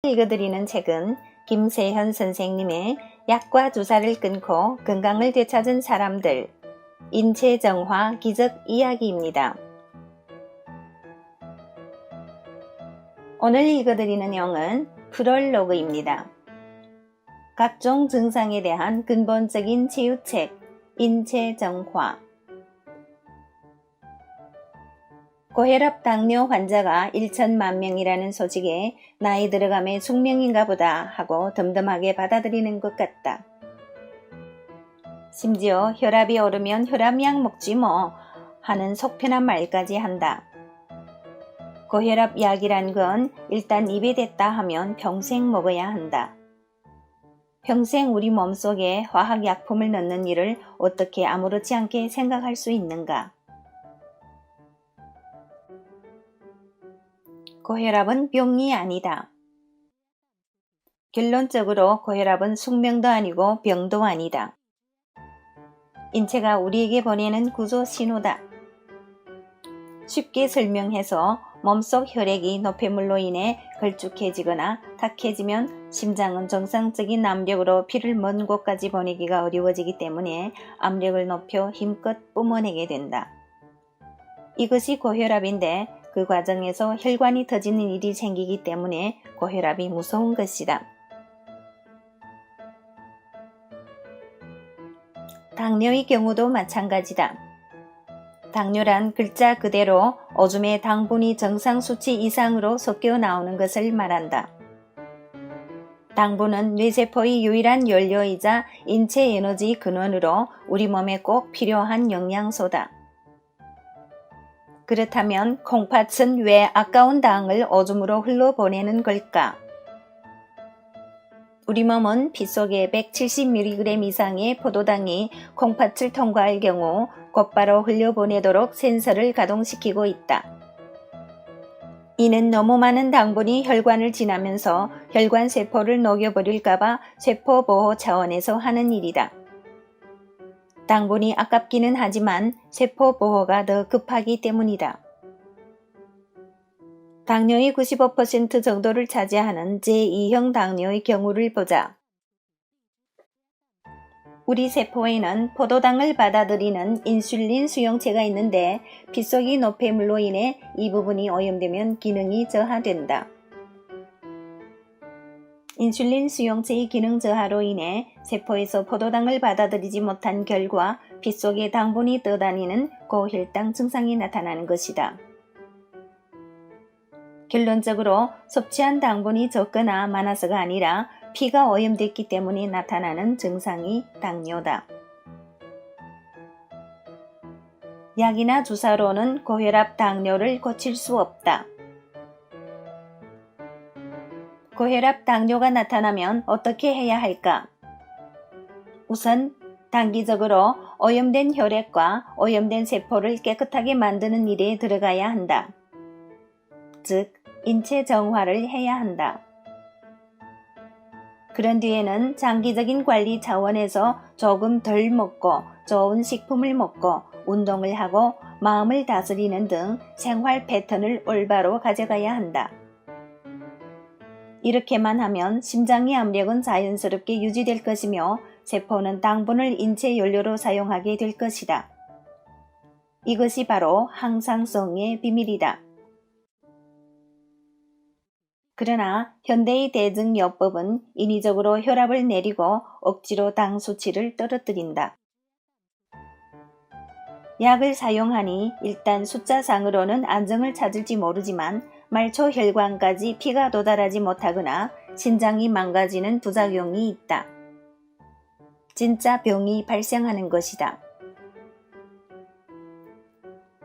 읽어드리는 책은 김세현 선생님의 약과 주사를 끊고 건강을 되찾은 사람들, 인체정화 기적 이야기입니다. 오늘 읽어드리는 내용은 프롤로그입니다. 각종 증상에 대한 근본적인 치유책, 인체정화. 고혈압 당뇨 환자가 1천만 명이라는 소식에 나이 들어감에 숙명인가 보다 하고 덤덤하게 받아들이는 것 같다. 심지어 혈압이 오르면 혈압약 먹지 뭐 하는 속편한 말까지 한다. 고혈압 약이란 건 일단 입에 댔다 하면 평생 먹어야 한다. 평생 우리 몸속에 화학약품을 넣는 일을 어떻게 아무렇지 않게 생각할 수 있는가? 고혈압은 병이 아니다. 결론적으로 고혈압은 숙명도 아니고 병도 아니다. 인체가 우리에게 보내는 구조 신호다. 쉽게 설명해서 몸속 혈액이 노폐물로 인해 걸쭉해지거나 탁해지면 심장은 정상적인 압력으로 피를 먼 곳까지 보내기가 어려워지기 때문에 압력을 높여 힘껏 뿜어내게 된다. 이것이 고혈압인데 그 과정에서 혈관이 터지는 일이 생기기 때문에 고혈압이 무서운 것이다. 당뇨의 경우도 마찬가지다. 당뇨란 글자 그대로 오줌의 당분이 정상 수치 이상으로 섞여 나오는 것을 말한다. 당분은 뇌세포의 유일한 연료이자 인체 에너지 근원으로 우리 몸에 꼭 필요한 영양소다. 그렇다면 콩팥은 왜 아까운 당을 오줌으로 흘러보내는 걸까? 우리 몸은 피 속에 170mg 이상의 포도당이 콩팥을 통과할 경우 곧바로 흘려보내도록 센서를 가동시키고 있다. 이는 너무 많은 당분이 혈관을 지나면서 혈관 세포를 녹여버릴까봐 세포보호 차원에서 하는 일이다. 당분이 아깝기는 하지만 세포보호가 더 급하기 때문이다. 당뇨의 95% 정도를 차지하는 제2형 당뇨의 경우를 보자. 우리 세포에는 포도당을 받아들이는 인슐린 수용체가 있는데 피 속의 노폐물로 인해 이 부분이 오염되면 기능이 저하된다. 인슐린 수용체의 기능 저하로 인해 세포에서 포도당을 받아들이지 못한 결과 피 속에 당분이 떠다니는 고혈당 증상이 나타나는 것이다. 결론적으로 섭취한 당분이 적거나 많아서가 아니라 피가 오염됐기 때문에 나타나는 증상이 당뇨다. 약이나 주사로는 고혈압 당뇨를 고칠 수 없다. 고혈압 당뇨가 나타나면 어떻게 해야 할까? 우선 단기적으로 오염된 혈액과 오염된 세포를 깨끗하게 만드는 일에 들어가야 한다. 즉, 인체 정화를 해야 한다. 그런 뒤에는 장기적인 관리 차원에서 조금 덜 먹고 좋은 식품을 먹고 운동을 하고 마음을 다스리는 등 생활 패턴을 올바로 가져가야 한다. 이렇게만 하면 심장의 압력은 자연스럽게 유지될 것이며 세포는 당분을 인체 연료로 사용하게 될 것이다. 이것이 바로 항상성의 비밀이다. 그러나 현대의 대증요법은 인위적으로 혈압을 내리고 억지로 당 수치를 떨어뜨린다. 약을 사용하니 일단 숫자상으로는 안정을 찾을지 모르지만 말초 혈관까지 피가 도달하지 못하거나 신장이 망가지는 부작용이 있다. 진짜 병이 발생하는 것이다.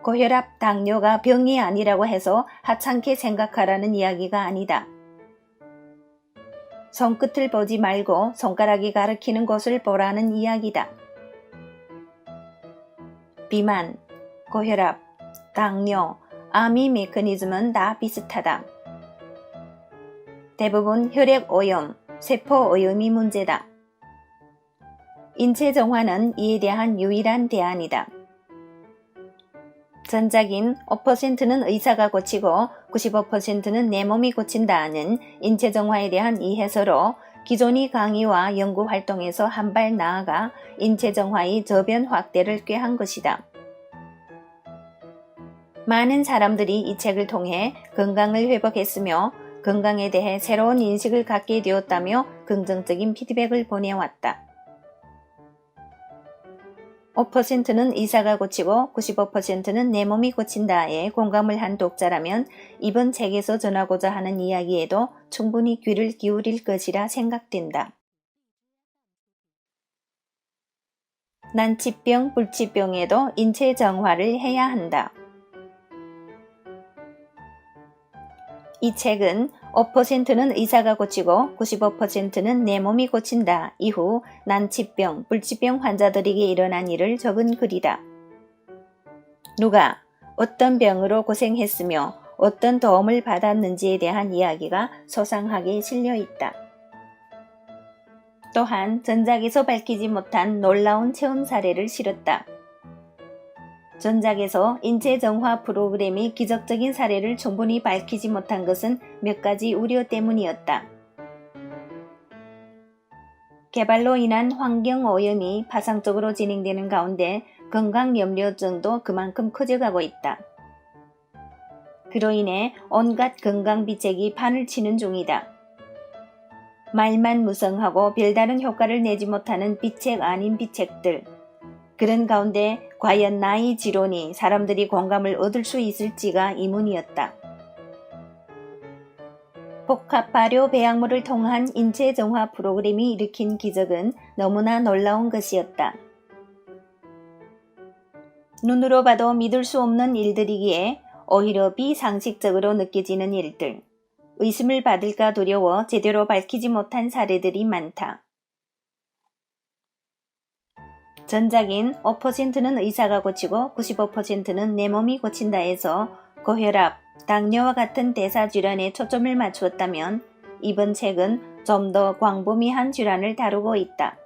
고혈압, 당뇨가 병이 아니라고 해서 하찮게 생각하라는 이야기가 아니다. 손끝을 보지 말고 손가락이 가리키는 곳을 보라는 이야기다. 비만, 고혈압, 당뇨, 암의 메커니즘은 다 비슷하다. 대부분 혈액 오염, 세포 오염이 문제다. 인체 정화는 이에 대한 유일한 대안이다. 전작인 5%는 의사가 고치고 95%는 내 몸이 고친다는 인체정화에 대한 이 해설로 기존의 강의와 연구 활동에서 한 발 나아가 인체정화의 저변 확대를 꾀한 것이다. 많은 사람들이 이 책을 통해 건강을 회복했으며 건강에 대해 새로운 인식을 갖게 되었다며 긍정적인 피드백을 보내왔다. 5%는 의사가 고치고 95%는 내 몸이 고친다에 공감을 한 독자라면 이번 책에서 전하고자 하는 이야기에도 충분히 귀를 기울일 것이라 생각된다. 난치병, 불치병에도 인체 정화를 해야 한다. 이 책은 5%는 의사가 고치고 95%는 내 몸이 고친다 이후 난치병, 불치병 환자들에게 일어난 일을 적은 글이다. 누가 어떤 병으로 고생했으며 어떤 도움을 받았는지에 대한 이야기가 소상하게 실려 있다. 또한 전작에서 밝히지 못한 놀라운 체험 사례를 실었다. 전작에서 인체정화 프로그램이 기적적인 사례를 충분히 밝히지 못한 것은 몇 가지 우려 때문이었다. 개발로 인한 환경오염이 파상적으로 진행되는 가운데 건강염려증도 그만큼 커져가고 있다. 그로 인해 온갖 건강비책이 판을 치는 중이다. 말만 무성하고 별다른 효과를 내지 못하는 비책 아닌 비책들. 그런 가운데 과연 나의 지론이 사람들이 공감을 얻을 수 있을지가 의문이었다. 복합 발효 배양물을 통한 인체 정화 프로그램이 일으킨 기적은 너무나 놀라운 것이었다. 눈으로 봐도 믿을 수 없는 일들이기에 오히려 비상식적으로 느껴지는 일들, 의심을 받을까 두려워 제대로 밝히지 못한 사례들이 많다. 전작인 5%는 의사가 고치고 95%는 내 몸이 고친다 해서 고혈압, 당뇨와 같은 대사질환에 초점을 맞추었다면 이번 책은 좀 더 광범위한 질환을 다루고 있다.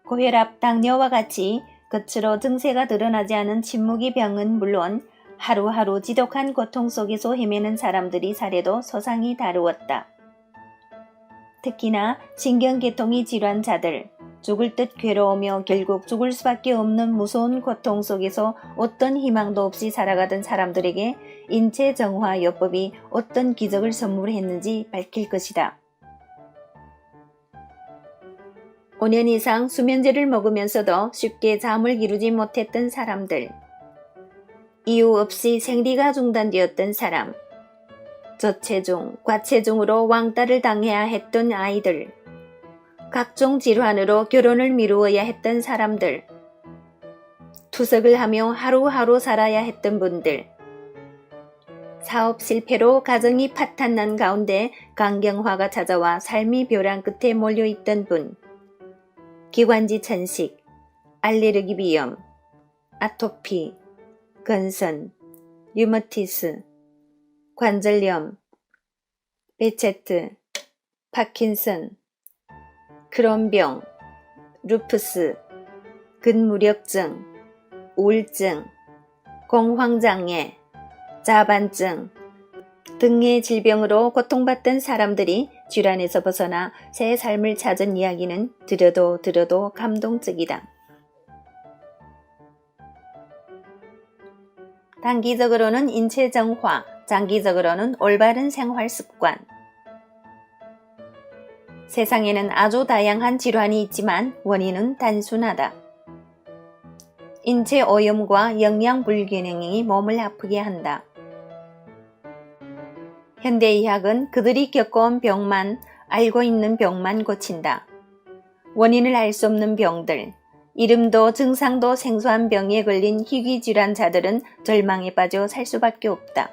고혈압, 당뇨와 같이 겉으로 증세가 드러나지 않은 침묵의 병은 물론 하루하루 지독한 고통 속에서 헤매는 사람들의 사례도 소상히 다루었다. 특히나 신경계통의 질환자들, 죽을 듯 괴로우며 결국 죽을 수밖에 없는 무서운 고통 속에서 어떤 희망도 없이 살아가던 사람들에게 인체정화요법이 어떤 기적을 선물했는지 밝힐 것이다. 5년 이상 수면제를 먹으면서도 쉽게 잠을 이루지 못했던 사람들, 이유 없이 생리가 중단되었던 사람, 저체중, 과체중으로 왕따를 당해야 했던 아이들, 각종 질환으로 결혼을 미루어야 했던 사람들, 투석을 하며 하루하루 살아야 했던 분들, 사업 실패로 가정이 파탄난 가운데 강경화가 찾아와 삶이 벼랑 끝에 몰려있던 분, 기관지 천식, 알레르기 비염, 아토피, 건선, 류머티스, 관절염, 베체트, 파킨슨, 크론병, 루푸스, 근무력증, 우울증, 공황장애, 자반증 등의 질병으로 고통받던 사람들이 질환에서 벗어나 새 삶을 찾은 이야기는 들어도 감동적이다. 단기적으로는 인체 정화, 장기적으로는 올바른 생활 습관. 세상에는 아주 다양한 질환이 있지만 원인은 단순하다. 인체 오염과 영양 불균형이 몸을 아프게 한다. 현대의학은 그들이 겪어온 병만, 알고 있는 병만 고친다. 원인을 알 수 없는 병들, 이름도 증상도 생소한 병에 걸린 희귀질환자들은 절망에 빠져 살 수밖에 없다.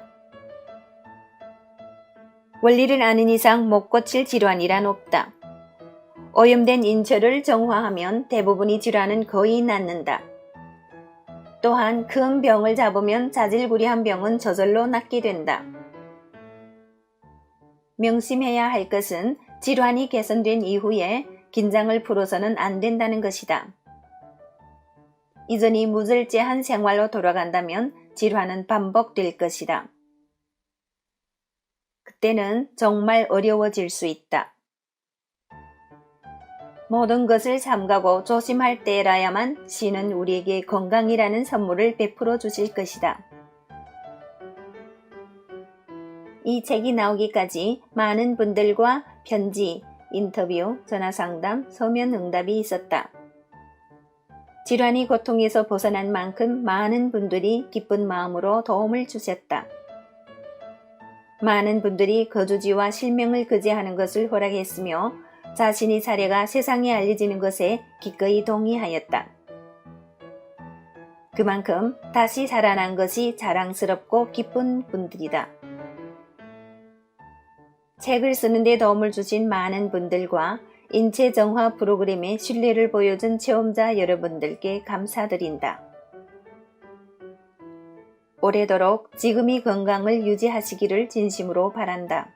원리를 아는 이상 못 고칠 질환이란 없다. 오염된 인체를 정화하면 대부분의 질환은 거의 낫는다. 또한 큰 병을 잡으면 자질구레한 병은 저절로 낫게 된다. 명심해야 할 것은 질환이 개선된 이후에 긴장을 풀어서는 안 된다는 것이다. 이전이 무절제한 생활로 돌아간다면 질환은 반복될 것이다. 그때는 정말 어려워질 수 있다. 모든 것을 삼가고 조심할 때라야만 신은 우리에게 건강이라는 선물을 베풀어 주실 것이다. 이 책이 나오기까지 많은 분들과 편지, 인터뷰, 전화상담, 서면 응답이 있었다. 질환이 고통에서 벗어난 만큼 많은 분들이 기쁜 마음으로 도움을 주셨다. 많은 분들이 거주지와 실명을 금지하는 것을 허락했으며 자신의 사례가 세상에 알려지는 것에 기꺼이 동의하였다. 그만큼 다시 살아난 것이 자랑스럽고 기쁜 분들이다. 책을 쓰는 데 도움을 주신 많은 분들과 인체 정화 프로그램에 신뢰를 보여준 체험자 여러분들께 감사드린다. 오래도록 지금의 건강을 유지하시기를 진심으로 바란다.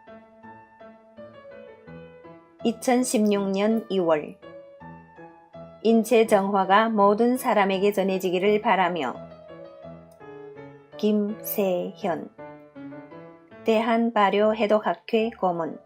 2016년 2월 인체 정화가 모든 사람에게 전해지기를 바라며 김세현 대한발효해독학회 고문